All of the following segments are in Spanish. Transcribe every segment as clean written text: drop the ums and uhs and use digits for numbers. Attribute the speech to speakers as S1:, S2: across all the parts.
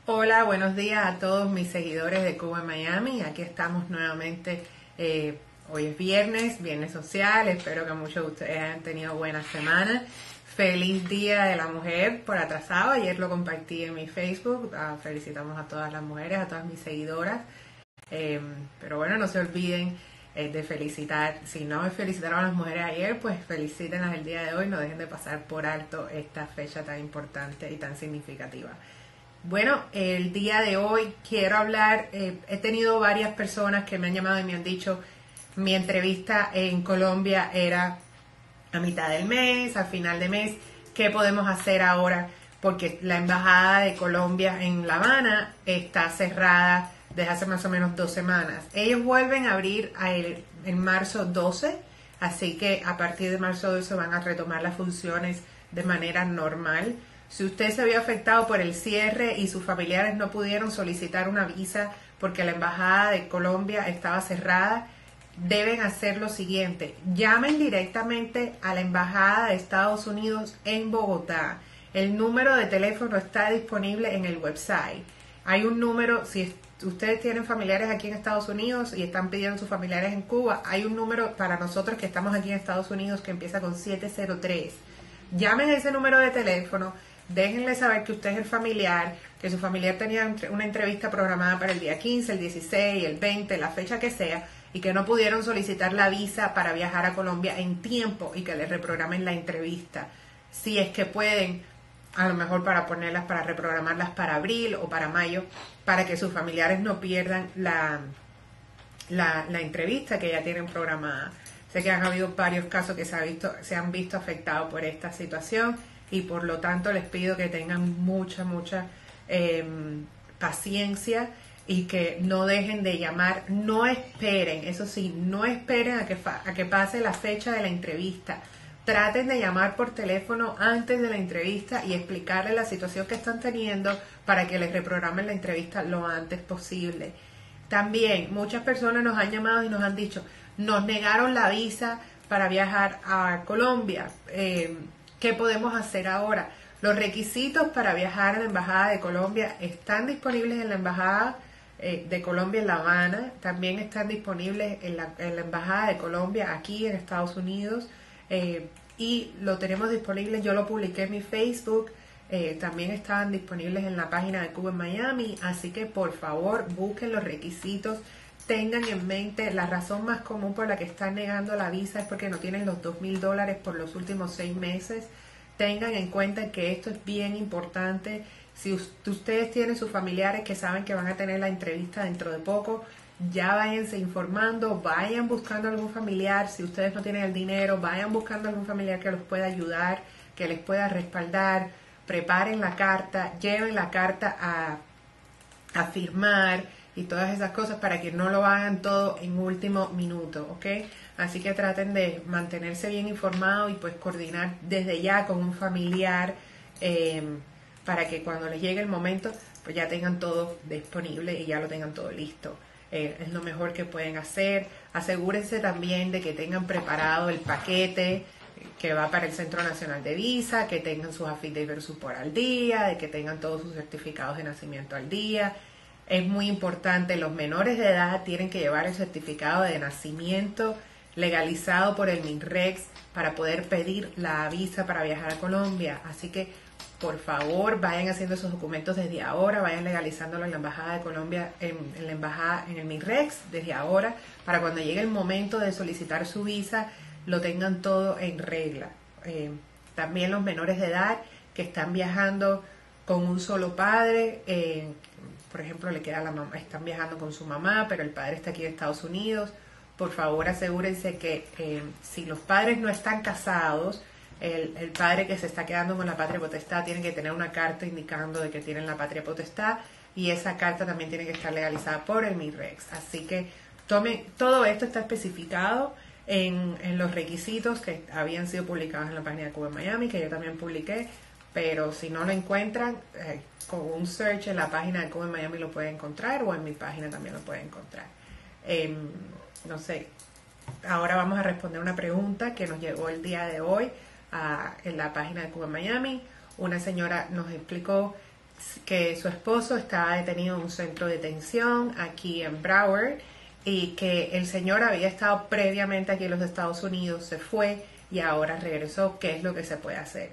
S1: Hola, buenos días a todos mis seguidores de Cuba en Miami. Aquí estamos nuevamente. Hoy es viernes social. Espero que muchos de ustedes hayan tenido buena semana. Feliz Día de la Mujer por atrasado. Ayer lo compartí en mi Facebook. Felicitamos a todas las mujeres, a todas mis seguidoras. Pero bueno, no se olviden de felicitar. Si no me felicitaron a las mujeres ayer, pues felicítenlas el día de hoy. No dejen de pasar por alto esta fecha tan importante y tan significativa. Bueno, el día de hoy quiero hablar, he tenido varias personas que me han llamado y me han dicho, mi entrevista en Colombia era a mitad del mes, al final de mes, ¿qué podemos hacer ahora? Porque la embajada de Colombia en La Habana está cerrada desde hace más o menos 2 semanas. Ellos vuelven a abrir en marzo 12, así que a partir de marzo 12 van a retomar las funciones de manera normal. Si usted se vio afectado por el cierre y sus familiares no pudieron solicitar una visa porque la embajada de Colombia estaba cerrada, deben hacer lo siguiente: llamen directamente a la embajada de Estados Unidos en Bogotá. El número de teléfono está disponible en el website. Hay un número, si ustedes tienen familiares aquí en Estados Unidos y están pidiendo sus familiares en Cuba, hay un número para nosotros que estamos aquí en Estados Unidos que empieza con 703. Llamen a ese número de teléfono. Déjenle saber que usted es el familiar, que su familiar tenía una entrevista programada para el día 15, el 16, el 20, la fecha que sea, y que no pudieron solicitar la visa para viajar a Colombia en tiempo y que le reprogramen la entrevista. Si es que pueden, a lo mejor para reprogramarlas para abril o para mayo, para que sus familiares no pierdan la entrevista que ya tienen programada. Sé que han habido varios casos que se han visto afectados por esta situación. Y por lo tanto les pido que tengan mucha paciencia y que no dejen de llamar. No esperen, eso sí, no esperen a que pase la fecha de la entrevista. Traten de llamar por teléfono antes de la entrevista y explicarles la situación que están teniendo para que les reprogramen la entrevista lo antes posible. También muchas personas nos han llamado y nos han dicho, nos negaron la visa para viajar a Colombia. ¿Qué podemos hacer ahora? Los requisitos para viajar a la Embajada de Colombia están disponibles en la Embajada de Colombia en La Habana. También están disponibles en la Embajada de Colombia aquí en Estados Unidos. Y lo tenemos disponible, yo lo publiqué en mi Facebook. También estaban disponibles en la página de Cuba en Miami. Así que por favor busquen los requisitos. Tengan en mente, la razón más común por la que están negando la visa es porque no tienen los $2,000 por los últimos 6 meses. Tengan en cuenta que esto es bien importante. Si ustedes tienen sus familiares que saben que van a tener la entrevista dentro de poco, ya váyanse informando, vayan buscando algún familiar. Si ustedes no tienen el dinero, vayan buscando algún familiar que los pueda ayudar, que les pueda respaldar. Preparen la carta, lleven la carta a firmar y todas esas cosas para que no lo hagan todo en último minuto, ¿ok? Así que traten de mantenerse bien informados y pues coordinar desde ya con un familiar para que cuando les llegue el momento pues ya tengan todo disponible y ya lo tengan todo listo. Es lo mejor que pueden hacer. Asegúrense también de que tengan preparado el paquete que va para el Centro Nacional de Visa, que tengan sus affidavit versus por al día, de que tengan todos sus certificados de nacimiento al día. Es muy importante, los menores de edad tienen que llevar el certificado de nacimiento legalizado por el MINREX para poder pedir la visa para viajar a Colombia. Así que, por favor, vayan haciendo esos documentos desde ahora, vayan legalizándolo en la Embajada de Colombia, en la Embajada, en el MINREX desde ahora, para cuando llegue el momento de solicitar su visa, lo tengan todo en regla. También los menores de edad que están viajando con un solo padre, por ejemplo, le queda la mamá, están viajando con su mamá, pero el padre está aquí en Estados Unidos. Por favor, asegúrense que si los padres no están casados, el padre que se está quedando con la patria potestad tiene que tener una carta indicando de que tienen la patria potestad y esa carta también tiene que estar legalizada por el MINREX. Así que todo esto está especificado en los requisitos que habían sido publicados en la página de Cuba en Miami, que yo también publiqué. Pero si no lo encuentran, con un search en la página de Cuba en Miami lo pueden encontrar o en mi página también lo pueden encontrar. No sé, ahora vamos a responder una pregunta que nos llegó el día de hoy en la página de Cuba en Miami. Una señora nos explicó que su esposo estaba detenido en un centro de detención aquí en Broward y que el señor había estado previamente aquí en los Estados Unidos, se fue y ahora regresó. ¿Qué es lo que se puede hacer?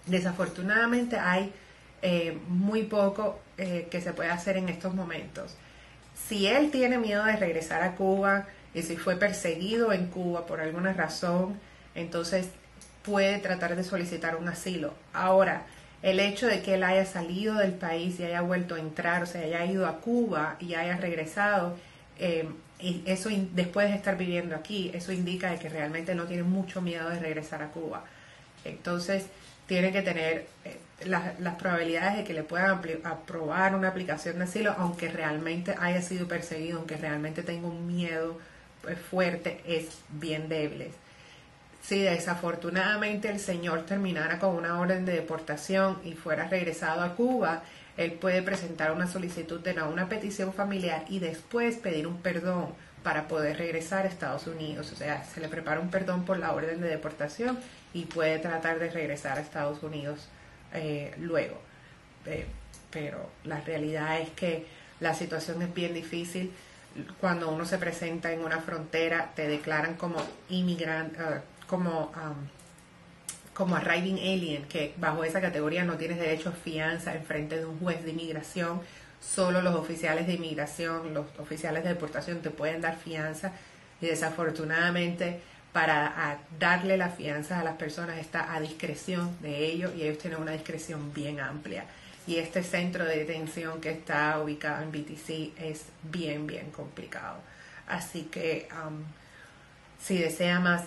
S1: Desafortunadamente hay muy poco que se puede hacer en estos momentos. Si él tiene miedo de regresar a Cuba y si fue perseguido en Cuba por alguna razón, entonces puede tratar de solicitar un asilo. Ahora, el hecho de que él haya salido del país y haya vuelto a entrar, o sea, haya ido a Cuba y haya regresado, y eso después de estar viviendo aquí, eso indica de que realmente no tiene mucho miedo de regresar a Cuba. Entonces, tiene que tener las probabilidades de que le puedan aprobar una aplicación de asilo, aunque realmente haya sido perseguido, aunque realmente tenga un miedo fuerte, es bien débil. Si desafortunadamente el señor terminara con una orden de deportación y fuera regresado a Cuba, él puede presentar una solicitud de una petición familiar y después pedir un perdón para poder regresar a Estados Unidos. O sea, se le prepara un perdón por la orden de deportación y puede tratar de regresar a Estados Unidos luego. Pero la realidad es que la situación es bien difícil. Cuando uno se presenta en una frontera, te declaran como inmigrante, como arriving alien, que bajo esa categoría no tienes derecho a fianza en frente de un juez de inmigración. Solo los oficiales de inmigración, los oficiales de deportación te pueden dar fianza, y desafortunadamente para darle la fianza a las personas está a discreción de ellos, y ellos tienen una discreción bien amplia. Y este centro de detención que está ubicado en BTC es bien complicado. Así que si desea más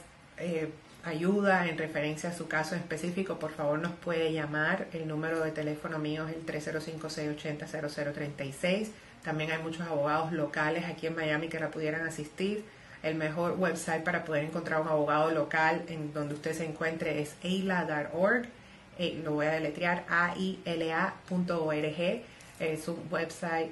S1: ayuda en referencia a su caso en específico, por favor nos puede llamar. El número de teléfono mío es el 305-680-0036. También hay muchos abogados locales aquí en Miami que la pudieran asistir. El mejor website para poder encontrar un abogado local en donde usted se encuentre es aila.org. Lo voy a deletrear, aila.org. Es un website,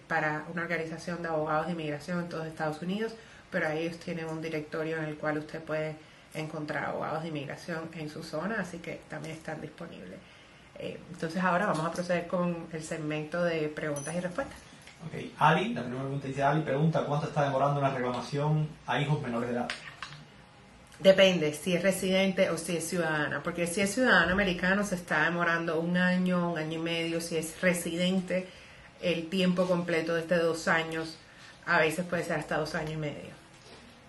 S1: para una organización de abogados de inmigración en todos Estados Unidos, pero ahí ellos tienen un directorio en el cual usted puede encontrar abogados de inmigración en su zona, así que también están disponibles. Entonces ahora vamos a proceder con el segmento de preguntas y respuestas.
S2: Ok, Ali, la primera pregunta dice, Ali pregunta ¿cuánto está demorando una reclamación a hijos menores de edad?
S1: Depende si es residente o si es ciudadana, porque si es ciudadano americano se está demorando un año y medio. Si es residente, el tiempo completo es de 2 años, a veces puede ser hasta 2 años y medio.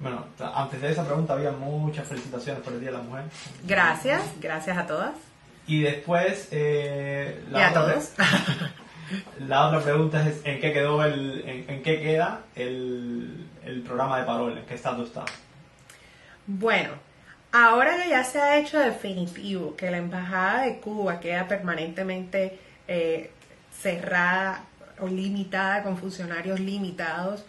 S2: Bueno, antes de esa pregunta había muchas felicitaciones por el Día de la Mujer.
S1: Gracias a todas.
S2: Y después...
S1: a todos.
S2: La otra pregunta es ¿en qué quedó en qué queda el programa de parol? ¿En qué estatus está?
S1: Bueno, ahora que ya se ha hecho definitivo que la Embajada de Cuba queda permanentemente cerrada o limitada con funcionarios limitados,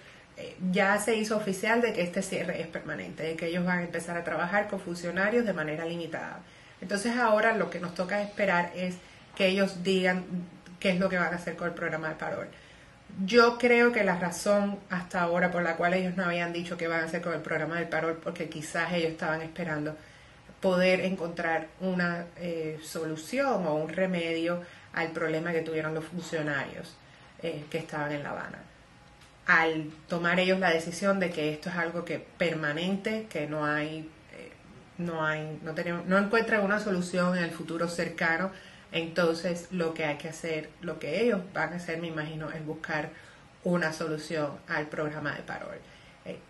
S1: ya se hizo oficial de que este cierre es permanente, de que ellos van a empezar a trabajar con funcionarios de manera limitada. Entonces ahora lo que nos toca esperar es que ellos digan qué es lo que van a hacer con el programa de parol. Yo creo que la razón hasta ahora por la cual ellos no habían dicho qué van a hacer con el programa del parol, porque quizás ellos estaban esperando poder encontrar una solución o un remedio al problema que tuvieron los funcionarios que estaban en La Habana. Al tomar ellos la decisión de que esto es algo que permanente, que no encuentran una solución en el futuro cercano, entonces lo que hay que hacer, lo que ellos van a hacer, me imagino, es buscar una solución al programa de parol.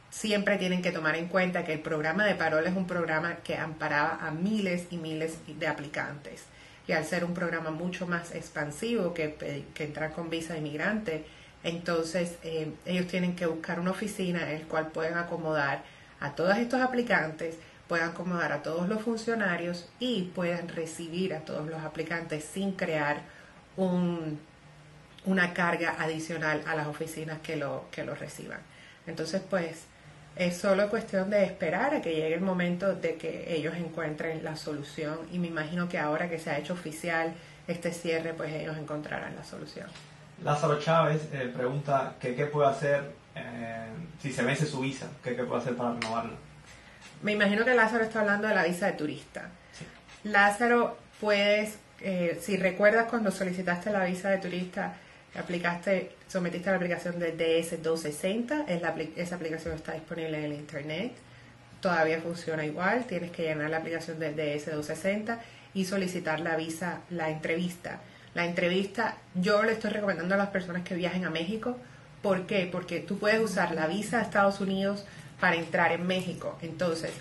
S1: Siempre tienen que tomar en cuenta que el programa de parol es un programa que amparaba a miles y miles de aplicantes. Y al ser un programa mucho más expansivo que entrar con visa de inmigrante, entonces ellos tienen que buscar una oficina en la cual puedan acomodar a todos estos aplicantes, puedan acomodar a todos los funcionarios y puedan recibir a todos los aplicantes sin crear una carga adicional a las oficinas que lo reciban. Entonces, pues, es solo cuestión de esperar a que llegue el momento de que ellos encuentren la solución, y me imagino que ahora que se ha hecho oficial este cierre, pues ellos encontrarán la solución.
S2: Lázaro Chávez pregunta que qué puede hacer si se vence su visa, qué puede hacer para renovarla.
S1: Me imagino que Lázaro está hablando de la visa de turista. Sí. Lázaro, puedes si recuerdas cuando solicitaste la visa de turista, sometiste a la aplicación de DS-260, esa aplicación está disponible en el internet, todavía funciona igual, tienes que llenar la aplicación de DS-260 y solicitar la visa, la entrevista. La entrevista yo le estoy recomendando a las personas que viajen a México. ¿Por qué? Porque tú puedes usar la visa de Estados Unidos para entrar en México. Entonces,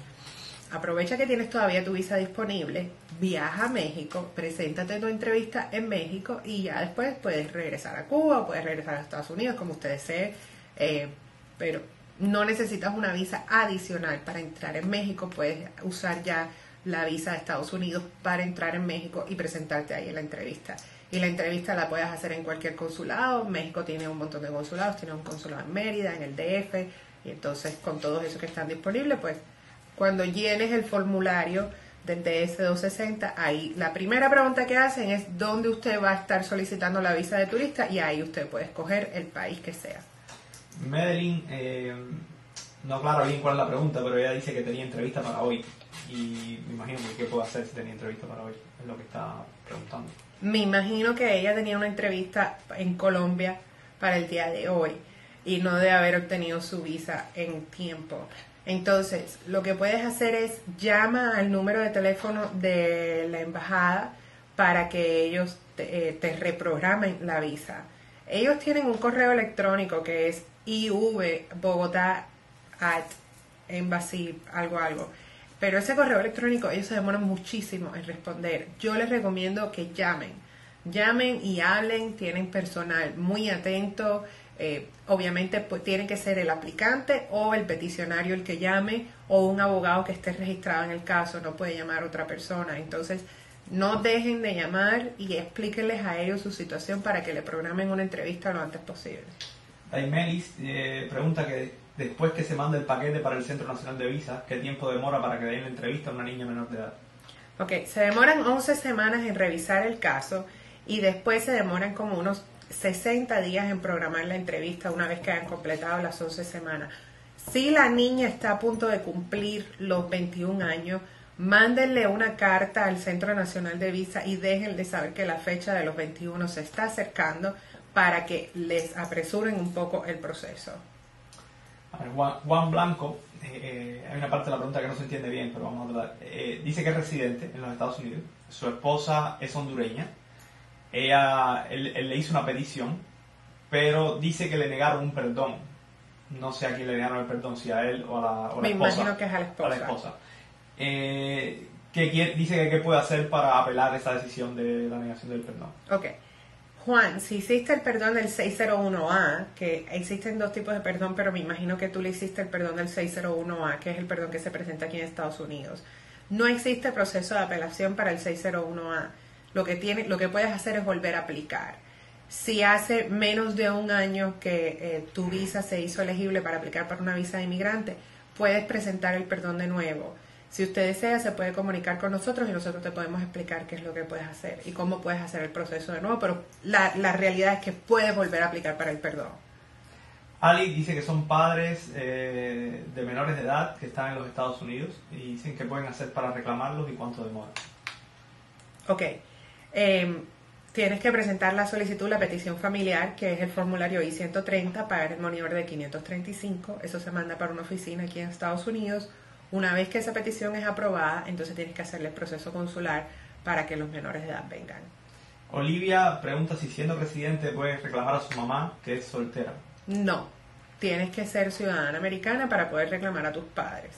S1: aprovecha que tienes todavía tu visa disponible, viaja a México, preséntate tu entrevista en México y ya después puedes regresar a Cuba o puedes regresar a Estados Unidos, como usted desee, pero no necesitas una visa adicional para entrar en México, puedes usar ya la visa de Estados Unidos para entrar en México y presentarte ahí en la entrevista. Y la entrevista la puedes hacer en cualquier consulado. México tiene un montón de consulados, tiene un consulado en Mérida, en el DF, y entonces con todos esos que están disponibles, pues cuando llenes el formulario del DS-260, ahí la primera pregunta que hacen es dónde usted va a estar solicitando la visa de turista y ahí usted puede escoger el país que sea.
S2: Madeline, no aclara bien cuál es la pregunta, pero ella dice que tenía entrevista para hoy y me imagino que qué puedo hacer si tenía entrevista para hoy, es lo que está preguntando.
S1: Me imagino que ella tenía una entrevista en Colombia para el día de hoy y no debe haber obtenido su visa en tiempo. Entonces, lo que puedes hacer es llama al número de teléfono de la embajada para que ellos te reprogramen la visa. Ellos tienen un correo electrónico que es ivbogotá@embassy algo. Pero ese correo electrónico ellos se demoran muchísimo en responder. Yo les recomiendo que llamen y hablen, tienen personal muy atento. Obviamente pues, tiene que ser el aplicante o el peticionario el que llame o un abogado que esté registrado en el caso, no puede llamar a otra persona. Entonces no dejen de llamar y explíquenles a ellos su situación para que le programen una entrevista lo antes posible.
S2: Daimelis pregunta que después que se manda el paquete para el Centro Nacional de Visas, ¿qué tiempo demora para que den la entrevista a una niña menor de edad?
S1: Ok, se demoran 11 semanas en revisar el caso y después se demoran como unos 60 días en programar la entrevista una vez que hayan completado las 11 semanas. Si la niña está a punto de cumplir los 21 años, mándenle una carta al Centro Nacional de Visa y déjenle saber que la fecha de los 21 se está acercando para que les apresuren un poco el proceso.
S2: A ver, Juan Blanco, hay una parte de la pregunta que no se entiende bien, pero vamos a tratar. Dice que es residente en los Estados Unidos, su esposa es hondureña, él le hizo una petición, pero dice que le negaron un perdón. No sé a quién le negaron el perdón, si a él o a la esposa.
S1: Me imagino que es a la esposa.
S2: A la esposa. Dice que qué puede hacer para apelar esa decisión de la negación del perdón.
S1: Ok. Juan, si hiciste el perdón del 601A, que existen dos tipos de perdón, pero me imagino que tú le hiciste el perdón del 601A, que es el perdón que se presenta aquí en Estados Unidos. No existe proceso de apelación para el 601A. Lo que puedes hacer es volver a aplicar. Si hace menos de un año que tu visa se hizo elegible para aplicar para una visa de inmigrante, puedes presentar el perdón de nuevo. Si usted desea, se puede comunicar con nosotros y nosotros te podemos explicar qué es lo que puedes hacer y cómo puedes hacer el proceso de nuevo, pero la realidad es que puedes volver a aplicar para el perdón.
S2: Ali dice que son padres de menores de edad que están en los Estados Unidos y dicen qué pueden hacer para reclamarlos y cuánto demora.
S1: Ok. Tienes que presentar la solicitud, la petición familiar, que es el formulario I-130, pagar el money order de 535. Eso se manda para una oficina aquí en Estados Unidos. Una vez que esa petición es aprobada, entonces tienes que hacerle el proceso consular para que los menores de edad vengan.
S2: Olivia pregunta si siendo residente puedes reclamar a su mamá, que es soltera.
S1: No, tienes que ser ciudadana americana para poder reclamar a tus padres.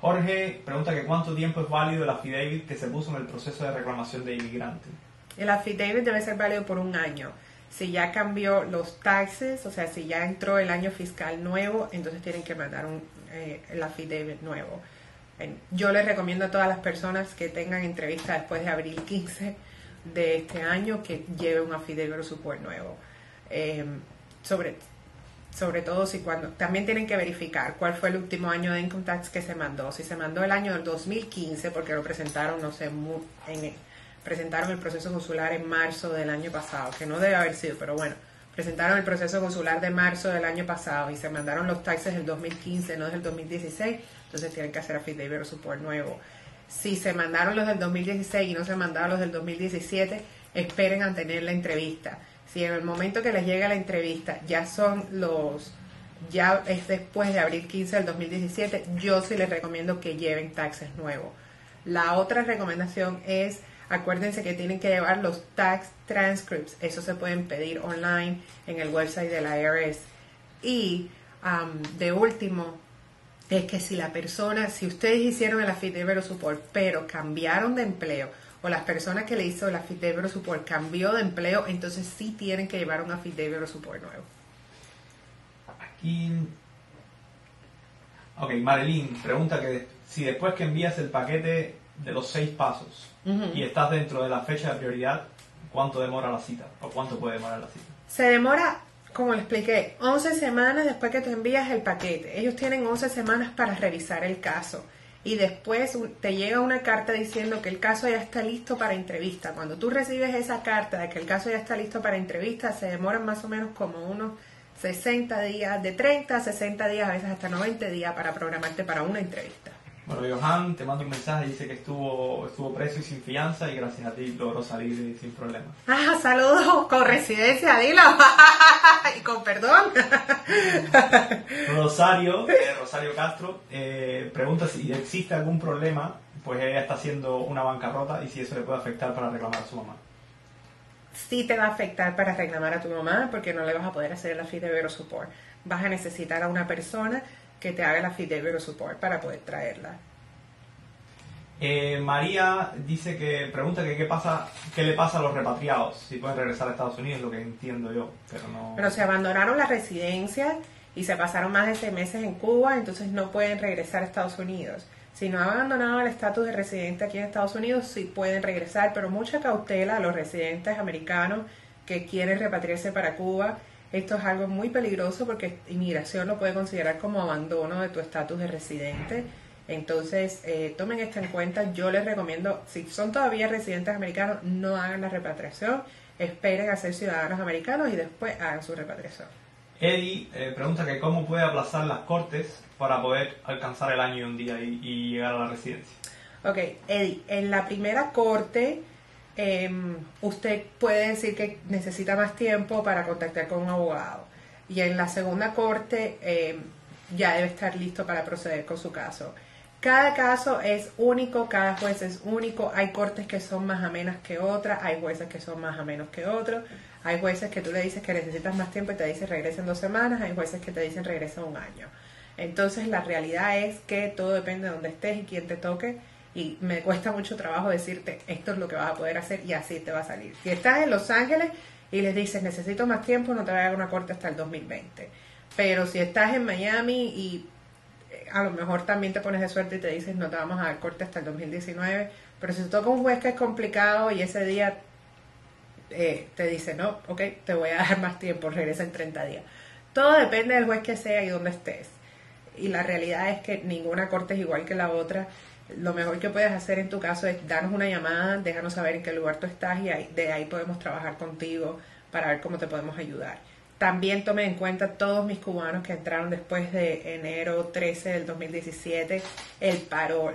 S2: Jorge pregunta que cuánto tiempo es válido el affidavit que se puso en el proceso de reclamación de inmigrante.
S1: El affidavit debe ser válido por un año. Si ya cambió los taxes, o sea, si ya entró el año fiscal nuevo, entonces tienen que mandar el affidavit nuevo. Yo les recomiendo a todas las personas que tengan entrevista después de abril 15 de este año que lleve un affidavit support nuevo. Sobre todo si también tienen que verificar cuál fue el último año de income tax que se mandó. Si se mandó el año del 2015 porque lo presentaron, no sé, presentaron el proceso consular en marzo del año pasado, que no debe haber sido, pero bueno, presentaron el proceso consular de marzo del año pasado y se mandaron los taxes del 2015, no del 2016, entonces tienen que hacer affidavit support nuevo. Si se mandaron los del 2016 y no se mandaron los del 2017, esperen a tener la entrevista. Si en el momento que les llega la entrevista ya es después de abril 15 del 2017, yo sí les recomiendo que lleven taxes nuevos. La otra recomendación es, acuérdense que tienen que llevar los tax transcripts. Eso se pueden pedir online en el website de la IRS. Y de último, es que si ustedes hicieron el affidavit of support, pero cambiaron de empleo, o las personas que le hizo el affidavit of support cambió de empleo, entonces sí tienen que llevar un affidavit of support nuevo.
S2: Aquí, ok, Marilyn pregunta que si después que envías el paquete de los 6 pasos y estás dentro de la fecha de prioridad, ¿cuánto demora la cita? ¿O cuánto puede demorar la cita?
S1: Se demora, como le expliqué, 11 semanas después que tú envías el paquete. Ellos tienen 11 semanas para revisar el caso. Y después te llega una carta diciendo que el caso ya está listo para entrevista. Cuando tú recibes esa carta de que el caso ya está listo para entrevista, se demoran más o menos como unos 60 días, de 30 a 60 días, a veces hasta 90 días para programarte para una entrevista.
S2: Bueno, Johan te manda un mensaje, dice que estuvo preso y sin fianza y gracias a ti logró salir sin problema.
S1: Ah, saludos, con residencia, dilo. Y con perdón.
S2: Rosario Castro pregunta si existe algún problema, pues ella está haciendo una bancarrota y si eso le puede afectar para reclamar a su mamá.
S1: Sí te va a afectar para reclamar a tu mamá porque no le vas a poder hacer el affidavit of support. Vas a necesitar a una persona que te haga el affidavit of support para poder traerla.
S2: María dice pregunta que qué le pasa a los repatriados, si pueden regresar a Estados Unidos, lo que entiendo yo, pero no...
S1: Pero se abandonaron la residencia y se pasaron más de 6 meses en Cuba, entonces no pueden regresar a Estados Unidos. Si no han abandonado el estatus de residente aquí en Estados Unidos, sí pueden regresar, pero mucha cautela a los residentes americanos que quieren repatriarse para Cuba. Esto es algo muy peligroso porque inmigración lo puede considerar como abandono de tu estatus de residente. Entonces, tomen esto en cuenta. Yo les recomiendo, si son todavía residentes americanos, no hagan la repatriación. Esperen a ser ciudadanos americanos y después hagan su repatriación.
S2: Eddie pregunta que cómo puede aplazar las cortes para poder alcanzar el año y un día y llegar a la residencia.
S1: Ok, Eddie, en la primera corte usted puede decir que necesita más tiempo para contactar con un abogado. Y en la segunda corte ya debe estar listo para proceder con su caso. Cada caso es único, cada juez es único. Hay cortes que son más amenas que otras, hay jueces que son más amenos que otros. Hay jueces que tú le dices que necesitas más tiempo y te dicen regresa en 2 semanas, hay jueces que te dicen regresa en 1 año. Entonces la realidad es que todo depende de dónde estés y quién te toque. Y me cuesta mucho trabajo decirte esto es lo que vas a poder hacer y así te va a salir. Si estás en Los Ángeles y les dices necesito más tiempo, no te va a dar una corte hasta el 2020. Pero si estás en Miami y a lo mejor también te pones de suerte y te dices no te vamos a dar corte hasta el 2019, pero si te toca un juez que es complicado y ese día te dice no, ok, te voy a dar más tiempo, regresa en 30 días. Todo depende del juez que sea y dónde estés. Y la realidad es que ninguna corte es igual que la otra. Lo mejor que puedes hacer en tu caso es darnos una llamada, déjanos saber en qué lugar tú estás y de ahí podemos trabajar contigo para ver cómo te podemos ayudar. También tomen en cuenta todos mis cubanos que entraron después de enero 13 del 2017, el parol.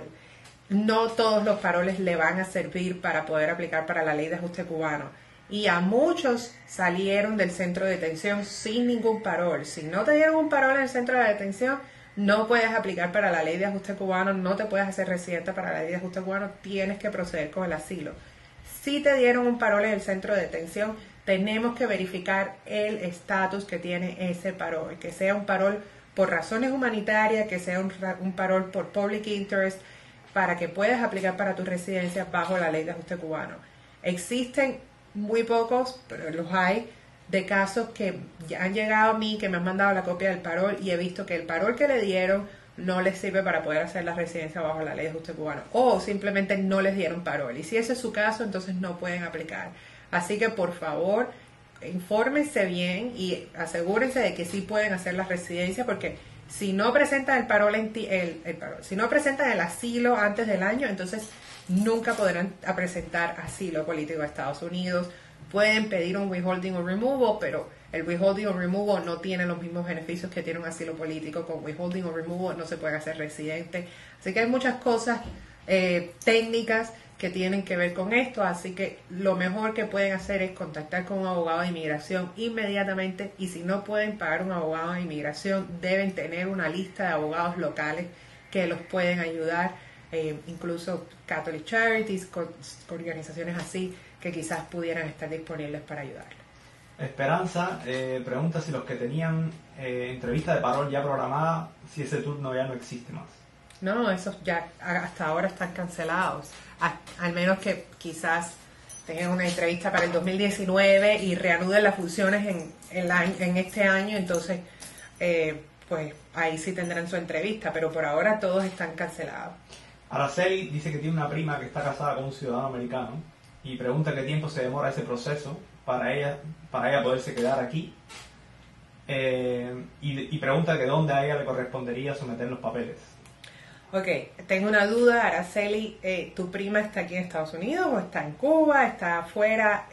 S1: No todos los paroles le van a servir para poder aplicar para la ley de ajuste cubano. Y a muchos salieron del centro de detención sin ningún parol. Si no te dieron un parol en el centro de detención, no puedes aplicar para la ley de ajuste cubano, no te puedes hacer residente para la ley de ajuste cubano, tienes que proceder con el asilo. Si te dieron un parol en el centro de detención, tenemos que verificar el estatus que tiene ese parol, que sea un parol por razones humanitarias, que sea un parol por public interest, para que puedas aplicar para tu residencia bajo la ley de ajuste cubano. Existen muy pocos, pero los hay, de casos que ya han llegado a mí, que me han mandado la copia del parol y he visto que el parol que le dieron no les sirve para poder hacer la residencia bajo la ley de ajuste cubano o simplemente no les dieron parol y si ese es su caso entonces no pueden aplicar. Así que por favor infórmense bien y asegúrense de que sí pueden hacer la residencia porque si no presentan el parol, si no presentan el asilo antes del año entonces nunca podrán presentar asilo político a Estados Unidos. Pueden pedir un withholding o removal, pero el withholding o removal no tiene los mismos beneficios que tiene un asilo político. Con withholding o removal no se puede hacer residente. Así que hay muchas cosas técnicas que tienen que ver con esto, así que lo mejor que pueden hacer es contactar con un abogado de inmigración inmediatamente, y si no pueden pagar un abogado de inmigración, deben tener una lista de abogados locales que los pueden ayudar, incluso Catholic Charities, organizaciones así que quizás pudieran estar disponibles para ayudarlos.
S2: Esperanza pregunta si los que tenían entrevista de parol ya programada, si ese turno ya no existe más.
S1: No, esos ya hasta ahora están cancelados, al menos que quizás tengan una entrevista para el 2019 y reanuden las funciones en este año, entonces pues ahí sí tendrán su entrevista, pero por ahora todos están cancelados.
S2: Araceli dice que tiene una prima que está casada con un ciudadano americano y pregunta qué tiempo se demora ese proceso para ella poderse quedar aquí, y pregunta que dónde a ella le correspondería someter los papeles.
S1: Ok, tengo una duda, Araceli, ¿tu prima está aquí en Estados Unidos o está en Cuba, está afuera?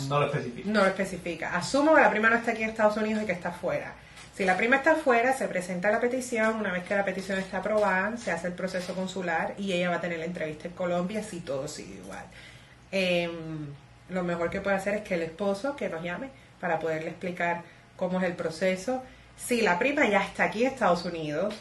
S2: No lo especifica.
S1: No lo especifica. Asumo que la prima no está aquí en Estados Unidos y que está afuera. Si la prima está afuera, se presenta la petición. Una vez que la petición está aprobada, se hace el proceso consular y ella va a tener la entrevista en Colombia si todo sigue igual. Lo mejor que puede hacer es que el esposo que nos llame para poderle explicar cómo es el proceso. Si la prima ya está aquí en Estados Unidos,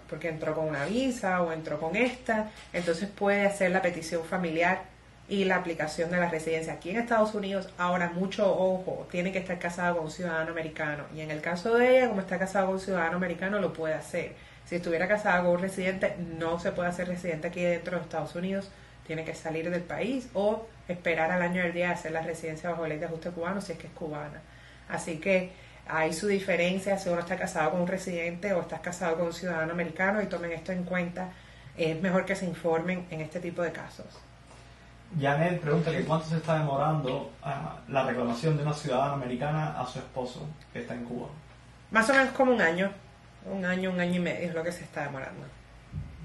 S1: porque entró con una visa o entró con esta, entonces puede hacer la petición familiar y la aplicación de la residencia aquí en Estados Unidos. Ahora, mucho ojo, tiene que estar casada con un ciudadano americano, y en el caso de ella, como está casada con un ciudadano americano, lo puede hacer. Si estuviera casada con un residente, no se puede hacer residente aquí dentro de Estados Unidos, tiene que salir del país o esperar al año del día de hacer la residencia bajo ley de ajuste cubano si es que es cubana. Así que hay su diferencia si uno está casado con un residente o estás casado con un ciudadano americano, y tomen esto en cuenta. Es mejor que se informen en este tipo de casos.
S2: Janet pregunta que cuánto se está demorando la reclamación de una ciudadana americana a su esposo que está en Cuba.
S1: Más o menos como un año y medio es lo que se está demorando.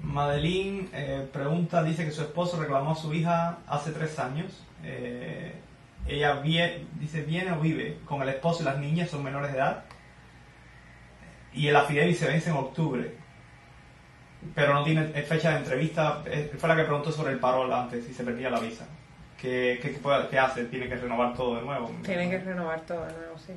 S2: Madeline pregunta, dice que su esposo reclamó a su hija hace 3 años. Ella viene o vive con el esposo y las niñas son menores de edad, y el affidavit se vence en octubre, pero no tiene fecha de entrevista. Fue la que preguntó sobre el parol antes, si se perdía la visa. ¿Qué hace? ¿Tiene que renovar todo de nuevo?
S1: Tienen que renovar todo de nuevo, sí.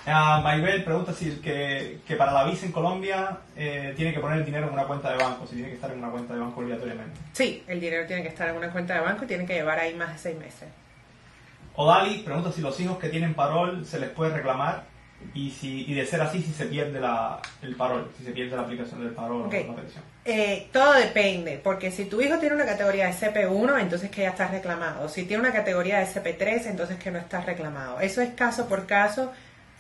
S2: Maybel pregunta si que para la visa en Colombia tiene que poner el dinero en una cuenta de banco, si tiene que estar en una cuenta de banco obligatoriamente.
S1: Sí, el dinero tiene que estar en una cuenta de banco y tiene que llevar ahí más de 6 meses.
S2: Odali pregunta si los hijos que tienen parol se les puede reclamar, y de ser así, si se pierde el parol, si se pierde la aplicación del parol.
S1: Okay.
S2: O la petición.
S1: Todo depende, porque si tu hijo tiene una categoría de CP1, entonces que ya está reclamado. Si tiene una categoría de CP3, entonces que no está reclamado. Eso es caso por caso,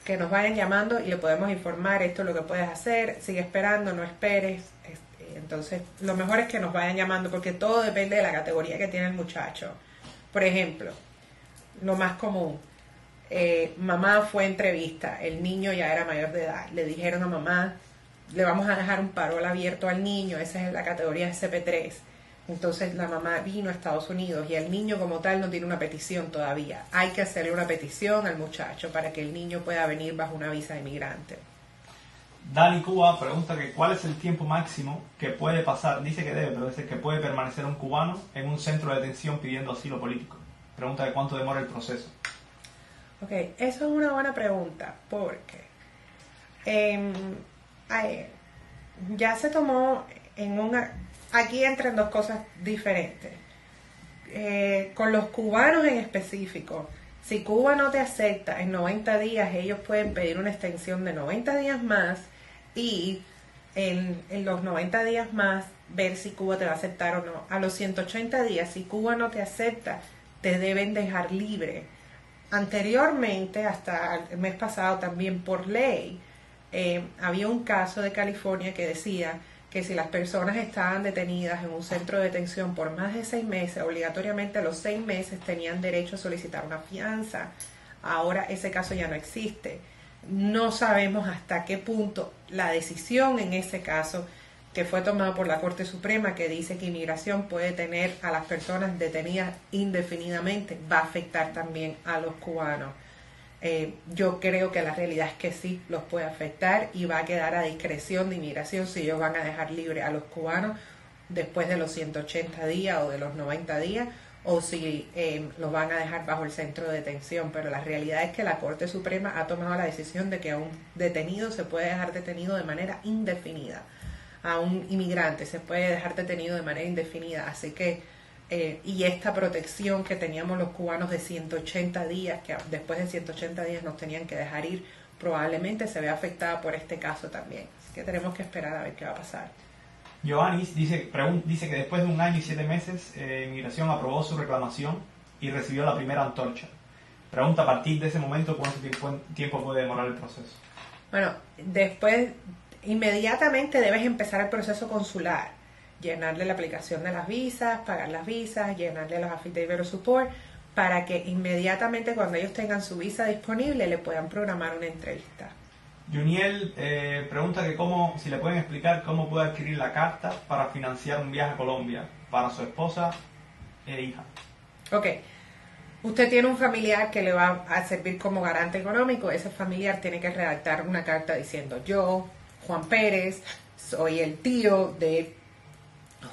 S1: que nos vayan llamando y le podemos informar, esto es lo que puedes hacer, sigue esperando, no esperes. Entonces, lo mejor es que nos vayan llamando, porque todo depende de la categoría que tiene el muchacho. Por ejemplo, lo más común, mamá fue a entrevista, el niño ya era mayor de edad, le dijeron a mamá, le vamos a dejar un parol abierto al niño, esa es la categoría de CP3. Entonces la mamá vino a Estados Unidos y el niño como tal no tiene una petición todavía. Hay que hacerle una petición al muchacho para que el niño pueda venir bajo una visa de inmigrante.
S2: Dani Cuba pregunta que cuál es el tiempo máximo que puede pasar, dice que debe, pero dice que puede permanecer un cubano en un centro de detención pidiendo asilo político. Pregunta de cuánto demora el proceso.
S1: Ok, eso es una buena pregunta, porque ya se tomó en una... Aquí entran dos cosas diferentes. Con los cubanos en específico, si Cuba no te acepta en 90 días, ellos pueden pedir una extensión de 90 días más, y en los 90 días más ver si Cuba te va a aceptar o no. A los 180 días, si Cuba no te acepta, te deben dejar libre. Anteriormente, hasta el mes pasado también por ley, había un caso de California que decía que si las personas estaban detenidas en un centro de detención por más de 6 meses, obligatoriamente a los 6 meses tenían derecho a solicitar una fianza. Ahora ese caso ya no existe. No sabemos hasta qué punto la decisión en ese caso, que fue tomada por la Corte Suprema, que dice que inmigración puede tener a las personas detenidas indefinidamente, va a afectar también a los cubanos. Yo creo que la realidad es que sí los puede afectar y va a quedar a discreción de inmigración si ellos van a dejar libre a los cubanos después de los 180 días o de los 90 días o si los van a dejar bajo el centro de detención. Pero la realidad es que la Corte Suprema ha tomado la decisión de que a un detenido se puede dejar detenido de manera indefinida. A un inmigrante se puede dejar detenido de manera indefinida. Así que y esta protección que teníamos los cubanos de 180 días, que después de 180 días nos tenían que dejar ir, probablemente se vea afectada por este caso también. Así que tenemos que esperar a ver qué va a pasar.
S2: Joannis dice que después de 1 año y 7 meses, Inmigración aprobó su reclamación y recibió la primera antorcha. Pregunta, a partir de ese momento, ¿cuánto tiempo puede demorar el proceso?
S1: Bueno, después, inmediatamente debes empezar el proceso consular. Llenarle la aplicación de las visas, pagar las visas, llenarle los affidavit of support, para que inmediatamente cuando ellos tengan su visa disponible le puedan programar una entrevista.
S2: Juniel pregunta que si le pueden explicar cómo puede adquirir la carta para financiar un viaje a Colombia para su esposa e hija.
S1: Ok, usted tiene un familiar que le va a servir como garante económico. Ese familiar tiene que redactar una carta diciendo: yo, Juan Pérez, soy el tío de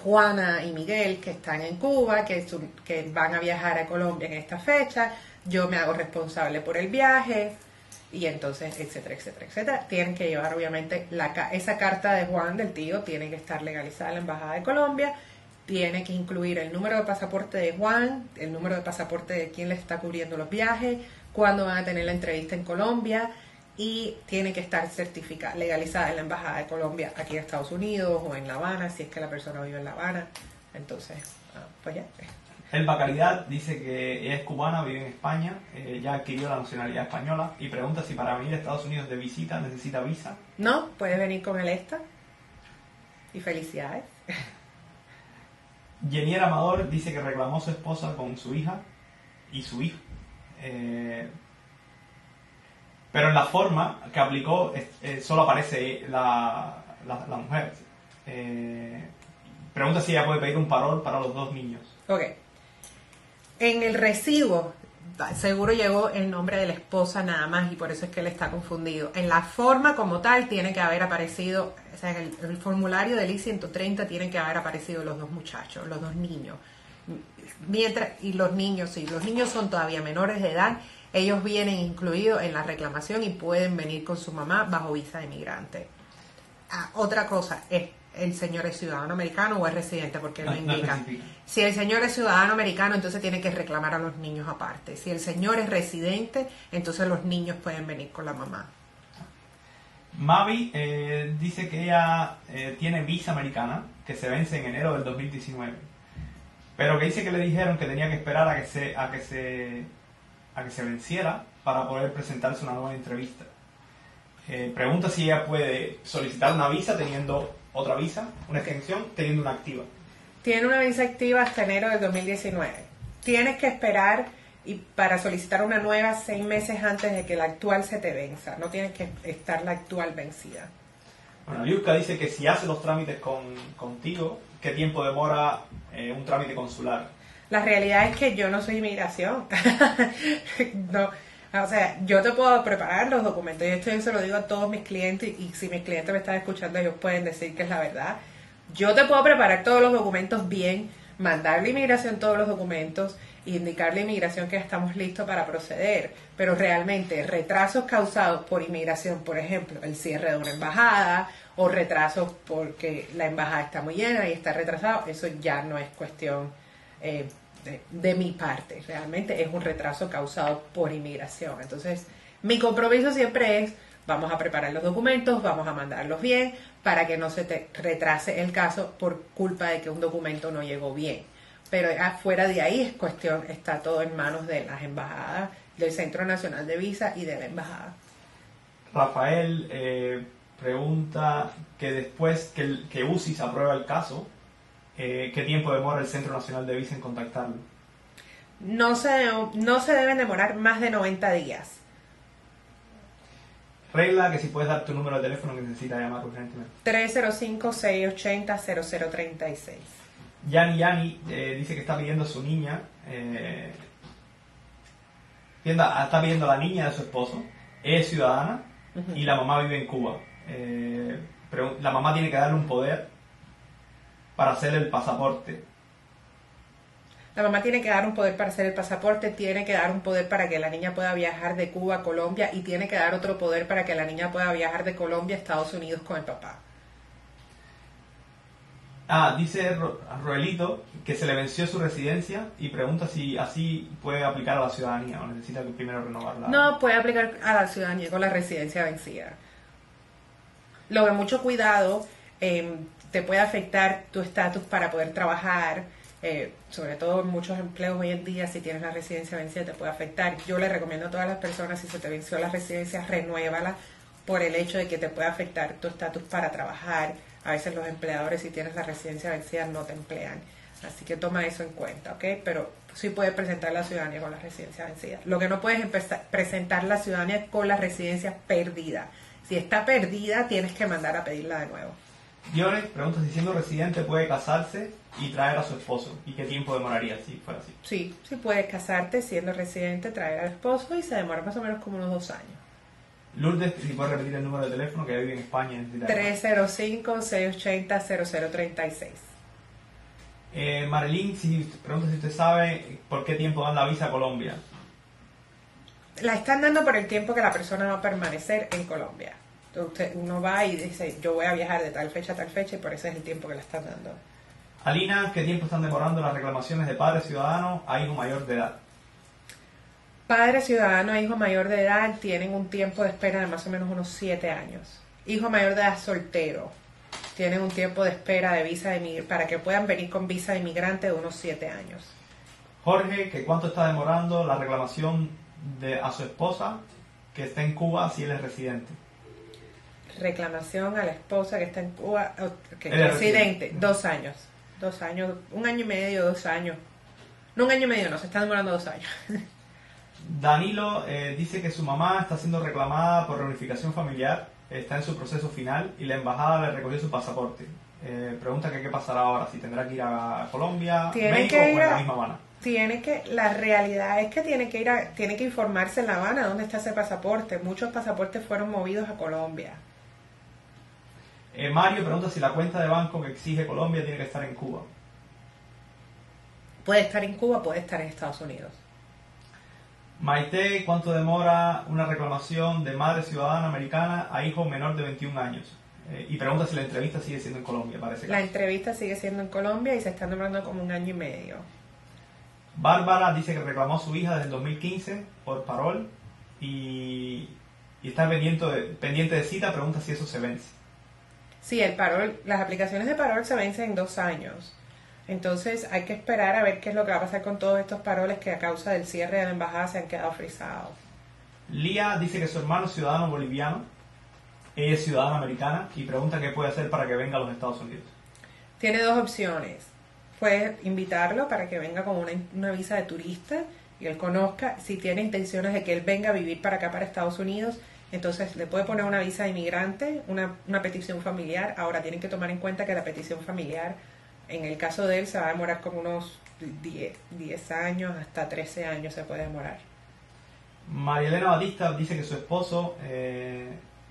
S1: Juana y Miguel que están en Cuba, que van a viajar a Colombia en esta fecha, yo me hago responsable por el viaje, y entonces, etcétera, etcétera, etcétera. Tienen que llevar, obviamente, esa carta de Juan, del tío, tiene que estar legalizada en la Embajada de Colombia, tiene que incluir el número de pasaporte de Juan, el número de pasaporte de quien les está cubriendo los viajes, cuándo van a tener la entrevista en Colombia, y tiene que estar certificada, legalizada en la Embajada de Colombia aquí en Estados Unidos o en La Habana, si es que la persona vive en La Habana. Entonces, pues ya.
S2: Elba Caridad dice que es cubana, vive en España, ya adquirió la nacionalidad española y pregunta si para venir a Estados Unidos de visita necesita visa.
S1: No, puedes venir con el ESTA. Y felicidades.
S2: Jenier Amador dice que reclamó a su esposa con su hija y su hijo. Pero en la forma que aplicó solo aparece la mujer. Pregunta si ella puede pedir un parol para los 2 niños.
S1: Ok. En el recibo seguro llegó el nombre de la esposa nada más y por eso es que él está confundido. En la forma como tal tiene que haber aparecido, o sea, en el formulario del I-130 tienen que haber aparecido los 2 muchachos, los 2 niños. Y los niños, sí, los niños son todavía menores de edad. Ellos vienen incluidos en la reclamación y pueden venir con su mamá bajo visa de migrante. Otra cosa es, ¿el señor es ciudadano americano o es residente? Porque no indica. Si el señor es ciudadano americano, entonces tiene que reclamar a los niños aparte. Si el señor es residente, entonces los niños pueden venir con la mamá.
S2: Mavi dice que ella tiene visa americana que se vence en enero del 2019, pero que dice que le dijeron que tenía que esperar a que se venciera para poder presentarse una nueva entrevista. Pregunta si ella puede solicitar una visa teniendo otra visa, una extensión, teniendo una activa.
S1: Tiene una visa activa hasta enero del 2019. Tienes que esperar para solicitar una nueva 6 meses antes de que la actual se te venza. No tienes que estar la actual vencida.
S2: Bueno, Liuka dice que si hace los trámites contigo, ¿qué tiempo demora un trámite consular?
S1: La realidad es que yo no soy inmigración. No, o sea, yo te puedo preparar los documentos y esto yo se lo digo a todos mis clientes y si mis clientes me están escuchando ellos pueden decir que es la verdad. Yo te puedo preparar todos los documentos bien, mandarle a inmigración todos los documentos e indicarle a inmigración que estamos listos para proceder, pero realmente retrasos causados por inmigración, por ejemplo, el cierre de una embajada o retrasos porque la embajada está muy llena y está retrasado, eso ya no es cuestión de mi parte, realmente es un retraso causado por inmigración. Entonces, mi compromiso siempre es, vamos a preparar los documentos, vamos a mandarlos bien, para que no se te retrase el caso por culpa de que un documento no llegó bien. Pero afuera de ahí es cuestión, está todo en manos de las embajadas, del Centro Nacional de Visa y de la embajada.
S2: Rafael pregunta que después que UCIS aprueba el caso, ¿qué tiempo demora el Centro Nacional de Visa en contactarlo?
S1: No se deben demorar más de 90 días.
S2: Regla que si puedes dar tu número de teléfono que necesita llamar urgentemente.
S1: 305-680-0036.
S2: Yani dice que está pidiendo a su niña Está pidiendo a la niña de su esposo, es ciudadana y la mamá vive en Cuba. Pero la mamá tiene que darle un poder para hacer el pasaporte.
S1: La mamá tiene que dar un poder para hacer el pasaporte, tiene que dar un poder para que la niña pueda viajar de Cuba a Colombia y tiene que dar otro poder para que la niña pueda viajar de Colombia a Estados Unidos con el papá.
S2: Dice Roelito que se le venció su residencia y pregunta si así puede aplicar a la ciudadanía o necesita que primero renovarla.
S1: No puede aplicar a la ciudadanía con la residencia vencida. Luego, mucho cuidado, te puede afectar tu estatus para poder trabajar, sobre todo en muchos empleos hoy en día, si tienes la residencia vencida te puede afectar. Yo le recomiendo a todas las personas, si se te venció la residencia, renuévala por el hecho de que te puede afectar tu estatus para trabajar. A veces los empleadores, si tienes la residencia vencida, no te emplean. Así que toma eso en cuenta, ¿ok? Pero sí puedes presentar la ciudadanía con la residencia vencida. Lo que no puedes es presentar la ciudadanía con la residencia perdida. Si está perdida, tienes que mandar a pedirla de nuevo.
S2: Diores pregunta si siendo residente puede casarse y traer a su esposo y qué tiempo demoraría si fuera así.
S1: Sí, sí puedes casarte siendo residente, traer al esposo y se demora más o menos como unos 2 años.
S2: Lourdes, si puede repetir el número de teléfono que vive en España.
S1: 305-680-0036.
S2: Marilyn pregunta si usted sabe por qué tiempo dan la visa a Colombia.
S1: La están dando por el tiempo que la persona va a permanecer en Colombia. Entonces uno va y dice, yo voy a viajar de tal fecha a tal fecha y por eso es el tiempo que la están dando.
S2: Alina, ¿qué tiempo están demorando las reclamaciones de padre ciudadano a hijo mayor de edad?
S1: Padre ciudadano e hijo mayor de edad tienen un tiempo de espera de más o menos unos 7 años. Hijo mayor de edad soltero tienen un tiempo de espera de visa para que puedan venir con visa de inmigrante de unos 7 años.
S2: Jorge, ¿que cuánto está demorando la reclamación a su esposa que está en Cuba si él es residente?
S1: Reclamación a la esposa que está en Cuba,
S2: residente.
S1: 2 años. 2 años, 1 año y medio, 2 años. No, 1 año y medio, no, se está demorando 2 años.
S2: Danilo dice que su mamá está siendo reclamada por reunificación familiar, está en su proceso final y la embajada le recogió su pasaporte. Pregunta que qué pasará ahora, si tendrá que ir a Colombia, México o en la misma Habana.
S1: La realidad es que tiene que informarse en La Habana dónde está ese pasaporte. Muchos pasaportes fueron movidos a Colombia.
S2: Mario pregunta si la cuenta de banco que exige Colombia tiene que estar en Cuba.
S1: Puede estar en Cuba, puede estar en Estados Unidos.
S2: Maite, ¿cuánto demora una reclamación de madre ciudadana americana a hijo menor de 21 años? Y pregunta si la entrevista sigue siendo en Colombia, parece.
S1: La entrevista sigue siendo en Colombia y se está demorando como 1 año y medio.
S2: Bárbara dice que reclamó a su hija desde el 2015 por parol y está pendiente de cita, pregunta si eso se vence.
S1: Sí, el parol, las aplicaciones de parol se vencen en 2 años. Entonces hay que esperar a ver qué es lo que va a pasar con todos estos paroles que a causa del cierre de la embajada se han quedado frisados.
S2: Lía dice que su hermano es ciudadano boliviano, ella es ciudadana americana y pregunta qué puede hacer para que venga a los Estados Unidos.
S1: Tiene 2 opciones. Puedes invitarlo para que venga con una visa de turista y él conozca. Si tiene intenciones de que él venga a vivir para acá, para Estados Unidos, entonces le puede poner una visa de inmigrante, una petición familiar. Ahora tienen que tomar en cuenta que la petición familiar, en el caso de él, se va a demorar como unos 10 años, hasta 13 años se puede demorar.
S2: María Elena Batista dice que su esposo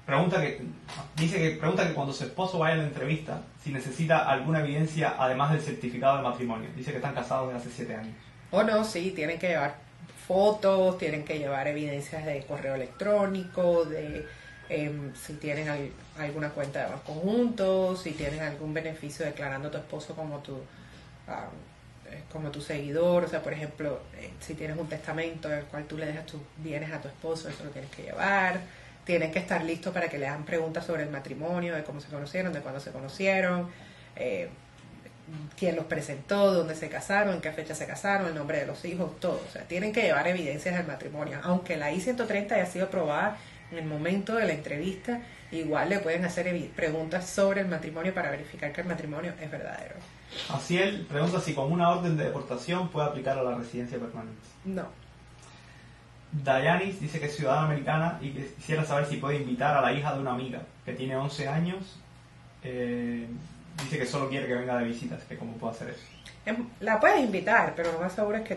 S2: pregunta que cuando su esposo vaya a la entrevista, si necesita alguna evidencia además del certificado de matrimonio. Dice que están casados desde hace 7 años.
S1: No, sí, tienen que llevar fotos, tienen que llevar evidencias de correo electrónico, de si tienen alguna cuenta de banco juntos, si tienen algún beneficio declarando a tu esposo como tu seguidor. O sea, por ejemplo, si tienes un testamento en el cual tú le dejas tus bienes a tu esposo, eso lo tienes que llevar. Tienen que estar listos para que le hagan preguntas sobre el matrimonio, de cómo se conocieron, de cuándo se conocieron, quién los presentó, dónde se casaron, en qué fecha se casaron, el nombre de los hijos, todo. O sea, tienen que llevar evidencias del matrimonio. Aunque la I-130 haya sido aprobada en el momento de la entrevista, igual le pueden hacer preguntas sobre el matrimonio para verificar que el matrimonio es verdadero.
S2: Así él pregunta si con una orden de deportación puede aplicar a la residencia permanente.
S1: No.
S2: Dayanis dice que es ciudadana americana y que quisiera saber si puede invitar a la hija de una amiga que tiene 11 años. Dice que solo quiere que venga de visitas, que cómo puede hacer eso.
S1: La puedes invitar, pero lo más seguro es que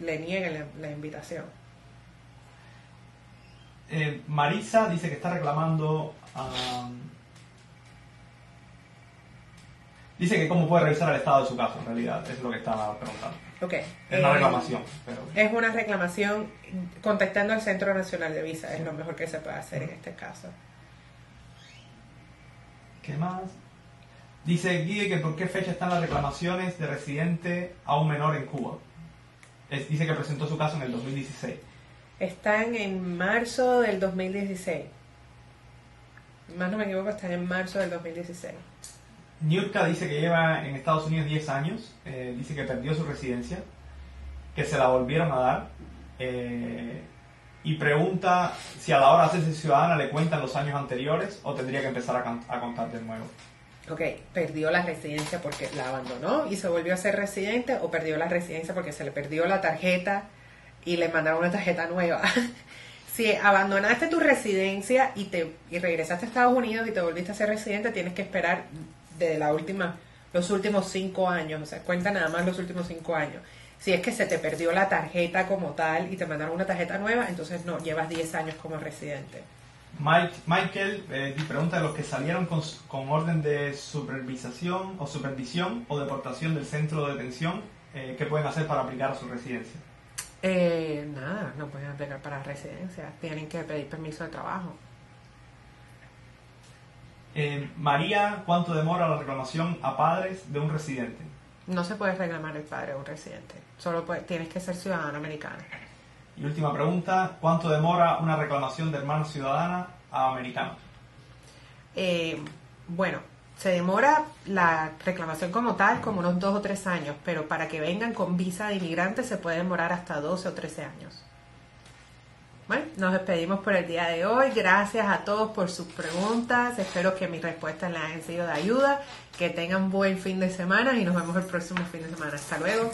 S1: le nieguen la invitación.
S2: Marisa dice que está reclamando... dice que cómo puede revisar el estado de su caso, en realidad, es lo que estaba preguntando.
S1: Ok.
S2: Es una reclamación. Pero...
S1: Es una reclamación contactando al Centro Nacional de Visa, es lo mejor que se puede hacer en este caso.
S2: ¿Qué más? Dice Guille que por qué fecha están las reclamaciones de residente a un menor en Cuba. Dice que presentó su caso en el 2016.
S1: Están en marzo del 2016. Más no me equivoco, están en marzo del 2016.
S2: Niurka dice que lleva en Estados Unidos 10 años. Dice que perdió su residencia, que se la volvieron a dar. Y pregunta si a la hora de hacerse ciudadana le cuentan los años anteriores o tendría que empezar a contar de nuevo.
S1: Ok, perdió la residencia porque la abandonó y se volvió a ser residente, o perdió la residencia porque se le perdió la tarjeta y le mandaron una tarjeta nueva. Si abandonaste tu residencia y regresaste a Estados Unidos y te volviste a ser residente, tienes que esperar de los últimos 5 años, o sea, cuenta nada más los últimos 5 años. Si es que se te perdió la tarjeta como tal y te mandaron una tarjeta nueva, entonces no, llevas 10 años como residente.
S2: Michael pregunta de los que salieron con orden de supervisión o deportación del centro de detención, ¿qué pueden hacer para aplicar a su residencia?
S1: Nada, no pueden aplicar para residencia, tienen que pedir permiso de trabajo.
S2: María, ¿cuánto demora la reclamación a padres de un residente?
S1: No se puede reclamar el padre de un residente, solo tienes que ser ciudadano americano.
S2: Y última pregunta, ¿cuánto demora una reclamación de hermana ciudadana a americanos?
S1: Bueno, se demora la reclamación como tal como unos 2 o 3 años, pero para que vengan con visa de inmigrante se puede demorar hasta 12 o 13 años. Bueno, nos despedimos por el día de hoy. Gracias a todos por sus preguntas. Espero que mis respuestas les hayan sido de ayuda. Que tengan buen fin de semana y nos vemos el próximo fin de semana. Hasta luego.